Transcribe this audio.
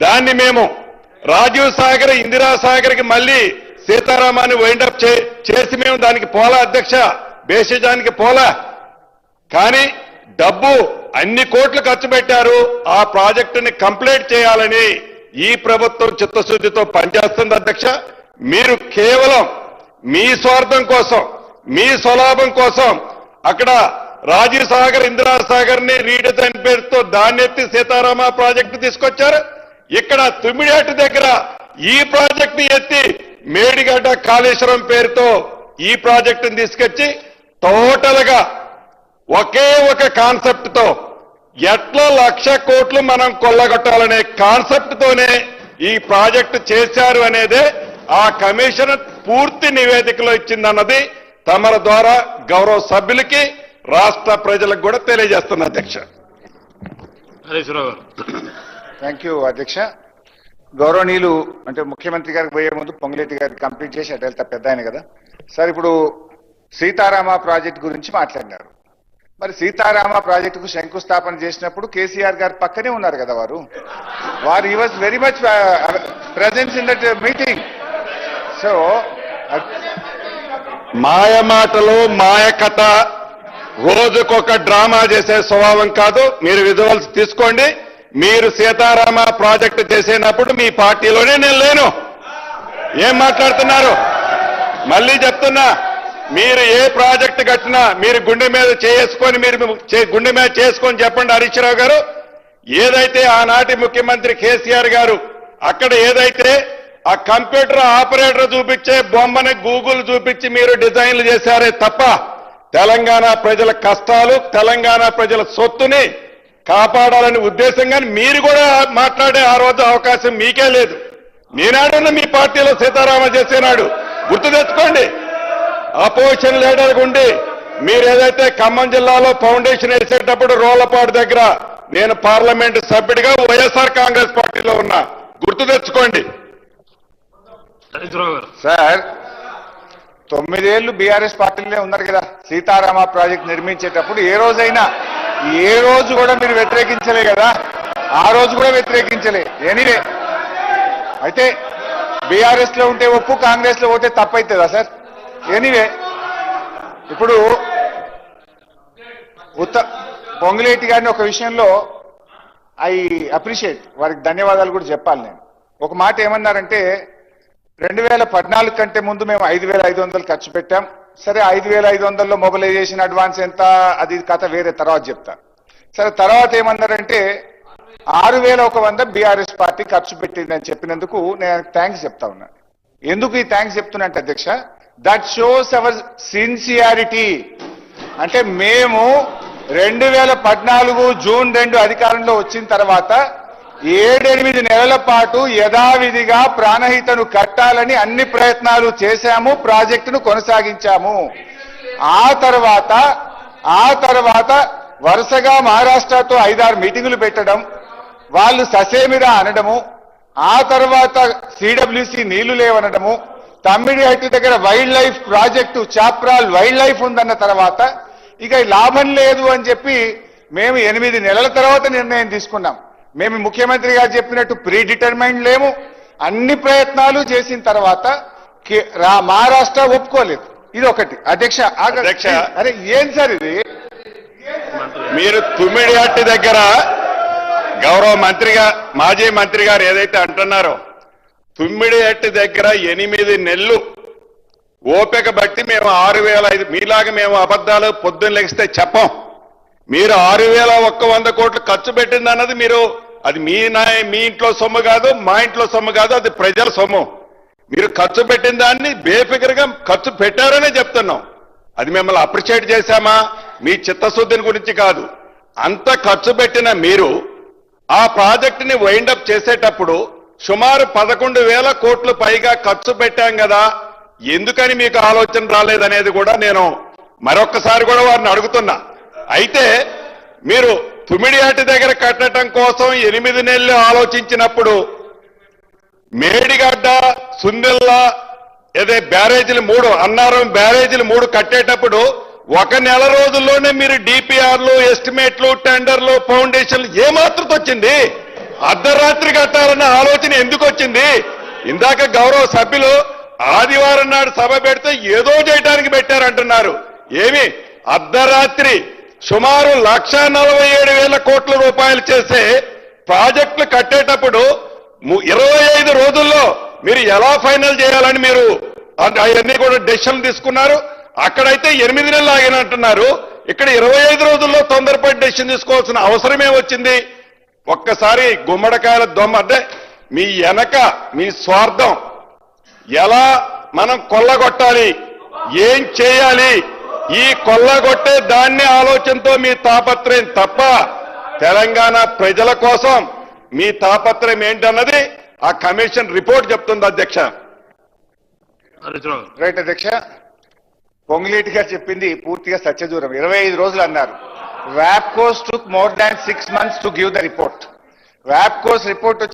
దాన్ని మేము రాజీవ్ సాగర్ ఇందిరా సాగర్కి మళ్ళీ సీతారామాన్ని వైండప్ చేసి మేము దానికి పోలా అధ్యక్ష, బేసిజానికి పోలా. కానీ డబ్బు అన్ని కోట్లు ఖర్చు పెట్టారు. ఆ ప్రాజెక్టుని కంప్లీట్ చేయాలని ఈ ప్రభుత్వం చిత్తశుద్ధితో పనిచేస్తుంది అధ్యక్ష. మీరు కేవలం మీ స్వార్థం కోసం, మీ స్వలాభం కోసం అక్కడ రాజీవ్ సాగర్ ఇందిరా సాగర్ ని రీడిజైన్ పేరుతో దాన్ని ఎత్తి సీతారామ ప్రాజెక్టు తీసుకొచ్చారు. ఇక్కడ తుమ్మిడిహట్టు దగ్గర ఈ ప్రాజెక్టు ఎత్తి మేడిగడ్డ కాళేశ్వరం పేరుతో ఈ ప్రాజెక్టును తీసుకొచ్చి టోటల్ గా ఒకే ఒక కాన్సెప్ట్ తో ఎట్లా 1,00,000 కోట్లు మనం కొల్లగొట్టాలనే కాన్సెప్ట్ తోనే ఈ ప్రాజెక్టు చేశారు అనేదే ఆ కమిషన్ పూర్తి నివేదికలో ఇచ్చిందన్నది తమల ద్వారా గౌరవ సభ్యులకి రాష్ట్ర ప్రజలకు కూడా తెలియజేస్తున్నా అధ్యక్ష. థ్యాంక్ యూ అధ్యక్ష. గౌరవనీయులు అంటే ముఖ్యమంత్రి గారికి పోయే ముందు పొంగులేటి గారికి కంప్లీట్ చేసి అటు వెళ్తా పెద్ద ఆయన కదా సార్. ఇప్పుడు సీతారామ ప్రాజెక్ట్ గురించి మాట్లాడినారు. మరి సీతారామ ప్రాజెక్టుకు శంకుస్థాపన చేసినప్పుడు కేసీఆర్ గారి పక్కనే ఉన్నారు కదా వారు he was very much presence in that meeting. So మాయ మాటలు, మాయ కథ, రోజుకొక డ్రామా చేసే స్వభావం కాదు. మీరు విజువల్స్ తీసుకోండి. మీరు సీతారామ ప్రాజెక్టు చేసేటప్పుడు మీ పార్టీలోనే నేను లేను. ఏం మాట్లాడుతున్నారు? మళ్ళీ చెప్తున్నా, మీరు ఏ ప్రాజెక్టు కట్టినా మీరు గుండె మీద చేసుకొని గుండె మీద చేసుకొని చెప్పండి హరీష్ రావు గారు. ఏదైతే ఆనాటి ముఖ్యమంత్రి కేసీఆర్ గారు అక్కడ ఏదైతే ఆ కంప్యూటర్ ఆపరేటర్ చూపించే బొమ్మని గూగుల్ చూపించి మీరు డిజైన్లు చేశారే తప్ప తెలంగాణ ప్రజల కష్టాలు, తెలంగాణ ప్రజల సొత్తుని కాపాడాలని ఉద్దేశంగా మీరు కూడా మాట్లాడే ఆ రోజు అవకాశం మీకే లేదు. నేనాడున్న మీ పార్టీలో సీతారామ చేసేనాడు గుర్తు తెచ్చుకోండి. అపోజిషన్ లీడర్ ఉండి మీరు ఏదైతే ఖమ్మం జిల్లాలో ఫౌండేషన్ వేసేటప్పుడు రోళ్లపాడు దగ్గర నేను పార్లమెంట్ సభ్యుడిగా వైఎస్ఆర్ కాంగ్రెస్ పార్టీలో ఉన్నా, గుర్తు తెచ్చుకోండి. సార్ 9 ఏళ్లు బీఆర్ఎస్ పార్టీలోనే ఉన్నారు కదా. సీతారామ ప్రాజెక్ట్ నిర్మించేటప్పుడు ఏ రోజు కూడా మీరు వ్యతిరేకించలే కదా. ఆ రోజు కూడా వ్యతిరేకించలే. ఎనీవే అయితే బీఆర్ఎస్ లో ఉంటే ఒప్పు, కాంగ్రెస్ లో పోతే తప్పైతుందా సార్? ఎనీవే ఇప్పుడు పొంగులేటి గారిని ఒక విషయంలో ఐ అప్రిషియేట్, వారికి ధన్యవాదాలు కూడా చెప్పాలి. నేను ఒక మాట ఏమన్నారంటే 2014 కంటే ముందు మేము 5,500 ఖర్చు పెట్టాం. సరే 5,500లో మొబిలైజేషన్ అడ్వాన్స్ ఎంత, అది కథ వేరే, తర్వాత చెప్తా. సరే తర్వాత ఏమన్నారంటే 6,100 బీఆర్ఎస్ పార్టీ ఖర్చు పెట్టిందని చెప్పినందుకు నేను థ్యాంక్స్ చెప్తా ఉన్నా. ఎందుకు ఈ థ్యాంక్స్ చెప్తున్నా అధ్యక్ష, దట్ షోస్ అవర్ సిన్సియారిటీ. అంటే మేము 2014 జూన్ 2 అధికారంలో వచ్చిన తర్వాత 7-8 నెలల పాటు యథావిధిగా ప్రాణహితను కట్టాలని అన్ని ప్రయత్నాలు చేశాము, ప్రాజెక్టును కొనసాగించాము. ఆ తర్వాత వరుసగా మహారాష్ట్రతో 5-6 మీటింగులు పెట్టడం, వాళ్ళు ససేమిరా అనడము, ఆ తర్వాత సిడబ్ల్యూసి నీళ్లు లేవనడము, తమ్మిడిహట్టి దగ్గర wild life project Chaprala wild life ఉందన్న తర్వాత ఇక లాభం లేదు అని చెప్పి మేము 8 నెలల తర్వాత నిర్ణయం తీసుకున్నాం. మేము ముఖ్యమంత్రి గారు చెప్పినట్టు ప్రీ డిటర్మైండ్ లేము. అన్ని ప్రయత్నాలు చేసిన తర్వాత మహారాష్ట్ర ఒప్పుకోలేదు. ఇది ఒకటి అధ్యక్ష. అరే ఏం సార్ ఇది? మీరు తుమ్మిడిహట్టి దగ్గర గౌరవ మంత్రిగా మాజీ మంత్రి గారు ఏదైతే అంటున్నారో, తుమ్మిడిహట్టి దగ్గర 8 నెలలు ఓపిక బట్టి మేము 6,500, మీలాగా మేము అబద్ధాలు పొద్దున్న లెగిస్తే చెప్పం. మీరు 6,100 కోట్లు ఖర్చు పెట్టింది అన్నది అది మీ ఇంట్లో సొమ్ము కాదు, మా ఇంట్లో సొమ్ము కాదు, అది ప్రజల సొమ్ము. మీరు ఖర్చు పెట్టిన దాన్ని బేఫికర్గా ఖర్చు పెట్టారనే చెప్తున్నాం. అది మిమ్మల్ని అప్రిషియేట్ చేశామా, మీ చిత్తశుద్ధిని గురించి కాదు. అంత ఖర్చు పెట్టిన మీరు ఆ ప్రాజెక్టుని వైండప్ చేసేటప్పుడు సుమారు 11,000 కోట్లు పైగా ఖర్చు పెట్టాం కదా, ఎందుకని మీకు ఆలోచన రాలేదనేది కూడా నేను మరొక్కసారి కూడా వారిని అడుగుతున్నా. అయితే మీరు తుమ్మిడిహట్టి దగ్గర కట్టడం కోసం 8 నెలలు ఆలోచించినప్పుడు మేడిగడ్డ, సుందెల్ల బ్యారేజీలు 3, అన్నారం బ్యారేజీలు 3 కట్టేటప్పుడు 1 నెల రోజుల్లోనే మీరు డిపిఆర్లు, ఎస్టిమేట్లు, టెండర్లు, ఫౌండేషన్లు ఏమాత్రం వచ్చింది? అర్ధరాత్రి కట్టాలన్న ఆలోచన ఎందుకు వచ్చింది? ఇందాక గౌరవ సభ్యులు ఆదివారం నాడు సభ పెడితే ఏదో చేయడానికి పెట్టారంటున్నారు. ఏమి అర్ధరాత్రి సుమారు 1,47,000 కోట్ల రూపాయలు చేసే ప్రాజెక్టులు కట్టేటప్పుడు 25 రోజుల్లో మీరు ఎలా ఫైనల్ చేయాలని మీరు అవన్నీ కూడా డెసిషన్ తీసుకున్నారు. అక్కడైతే 8 నెలలు ఆగినట్టున్నారు. ఇక్కడ 25 రోజుల్లో తొందరపడి డెసిషన్ తీసుకోవాల్సిన అవసరమే వచ్చింది. ఒక్కసారి గుమ్మడికాయల దొమ్మ అంటే మీ వెనక మీ స్వార్థం, ఎలా మనం కొల్లగొట్టాలి, ఏం చేయాలి, ఈ కొల్లగొట్టే దాన్ని ఆలోచనతో మీ తాపత్రయం తప్ప తెలంగాణ ప్రజల కోసం మీ తాపత్రయం ఏంటన్నది ఆ కమిషన్ రిపోర్ట్ చెప్తుంది అధ్యక్ష. రైట్ అధ్యక్ష, పొంగులేటి గారు చెప్పింది పూర్తిగా సత్యదూరం. 25 రోజులు అన్నారు. వ్యాప్కోస్ took more than 6 months to give the report. వ్యాప్కోస్ రిపోర్ట్